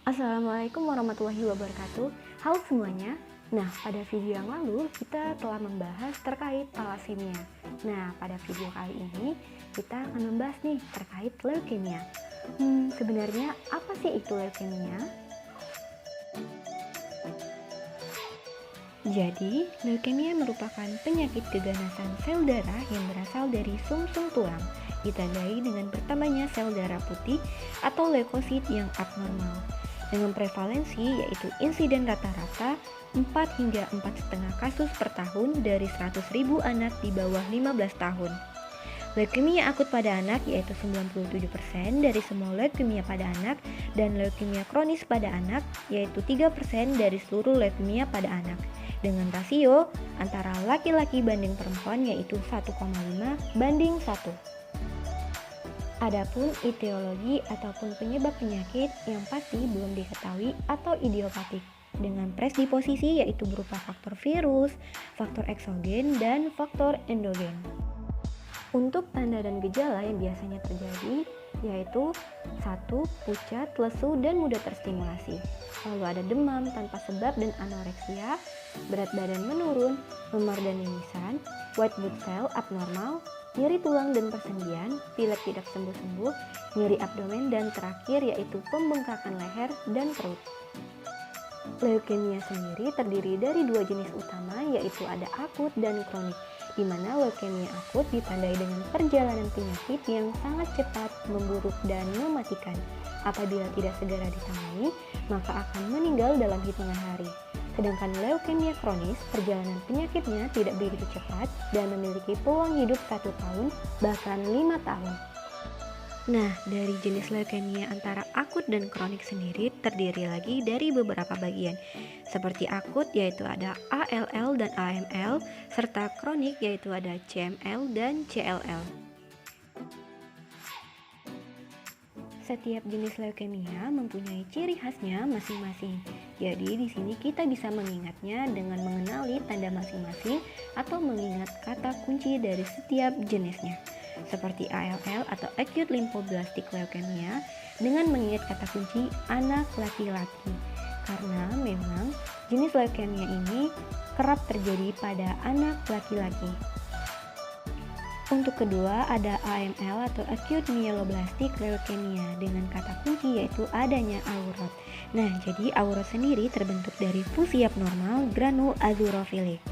Assalamualaikum warahmatullahi wabarakatuh. Halo semuanya. Nah, pada video yang lalu kita telah membahas terkait thalassemia. Nah, pada video kali ini kita akan membahas nih terkait leukemia. Sebenarnya apa sih itu leukemia? Jadi, leukemia merupakan penyakit keganasan sel darah yang berasal dari sumsum tulang, ditandai dengan bertambahnya sel darah putih atau leukosit yang abnormal. Dengan prevalensi yaitu insiden rata-rata 4 hingga 4,5 kasus per tahun dari 100.000 anak di bawah 15 tahun. Leukemia akut pada anak yaitu 97% dari semua leukemia pada anak dan leukemia kronis pada anak yaitu 3% dari seluruh leukemia pada anak dengan rasio antara laki-laki banding perempuan yaitu 1,5:1. Adapun etiologi ataupun penyebab penyakit yang pasti belum diketahui atau idiopatik dengan predisposisi yaitu berupa faktor virus, faktor eksogen, dan faktor endogen. Untuk tanda dan gejala yang biasanya terjadi yaitu 1. Pucat, lesu, dan mudah terstimulasi. Lalu ada demam tanpa sebab dan anoreksia, berat badan menurun, memar dan mimisan, white blood cell abnormal, nyeri tulang dan persendian, pilek tidak sembuh-sembuh, nyeri abdomen, dan terakhir yaitu pembengkakan leher dan perut. Leukemia sendiri terdiri dari dua jenis utama yaitu ada akut dan kronik, di mana leukemia akut ditandai dengan perjalanan penyakit yang sangat cepat, memburuk, dan mematikan. Apabila tidak segera ditangani, maka akan meninggal dalam hitungan hari. Sedangkan leukemia kronis, perjalanan penyakitnya tidak begitu cepat dan memiliki peluang hidup 1 tahun, bahkan 5 tahun. Nah, dari jenis leukemia antara akut dan kronik sendiri terdiri lagi dari beberapa bagian. Seperti akut yaitu ada ALL dan AML, serta kronik yaitu ada CML dan CLL. Setiap jenis leukemia mempunyai ciri khasnya masing-masing. Jadi di sini kita bisa mengingatnya dengan mengenali tanda masing-masing atau mengingat kata kunci dari setiap jenisnya. Seperti ALL atau Acute Lymphoblastic Leukemia dengan mengingat kata kunci anak laki-laki. Karena memang jenis leukemia ini kerap terjadi pada anak laki-laki. Untuk kedua ada AML atau Acute Myeloblastic Leukemia dengan kata kunci yaitu adanya aurat. Nah, jadi aurat sendiri terbentuk dari fusi abnormal granul azurofilik.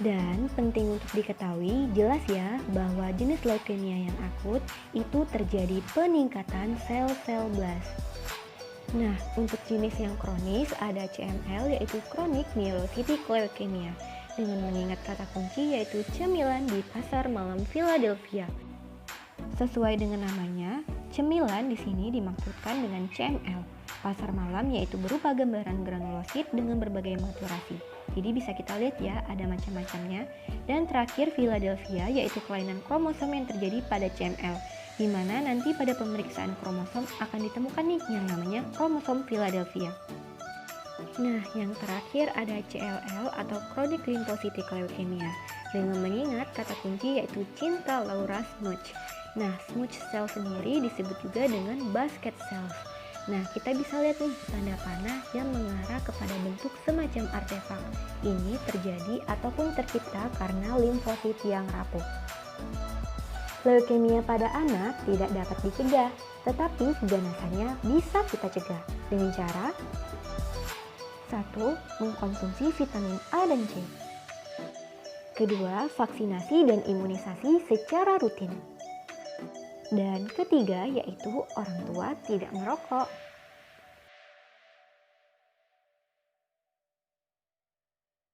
Dan penting untuk diketahui jelas ya bahwa jenis leukemia yang akut itu terjadi peningkatan sel-sel blast. Nah, untuk jenis yang kronis ada CML yaitu Chronic Myelocytic Leukemia dengan mengingat kata kunci yaitu cemilan di pasar malam Philadelphia. Sesuai dengan namanya, cemilan di sini dimaksudkan dengan CML. Pasar malam yaitu berupa gambaran granulosit dengan berbagai maturasi. Jadi bisa kita lihat ya, ada macam-macamnya. Dan terakhir Philadelphia yaitu kelainan kromosom yang terjadi pada CML, di mana nanti pada pemeriksaan kromosom akan ditemukan nih yang namanya kromosom Philadelphia. Nah, yang terakhir ada CLL atau Chronic Lymphocytic Leukemia dengan mengingat kata kunci yaitu cinta Laura Smuts. Nah, Smuts cell sendiri disebut juga dengan basket cells. Nah, kita bisa lihat nih tanda panah yang mengarah kepada bentuk semacam artefak. Ini terjadi ataupun tercipta karena limfosit yang rapuh. Leukemia pada anak tidak dapat dicegah, tetapi keganasannya bisa kita cegah dengan cara 1. Mengkonsumsi vitamin A dan C. Kedua, vaksinasi dan imunisasi secara rutin. Dan ketiga, yaitu orang tua tidak merokok.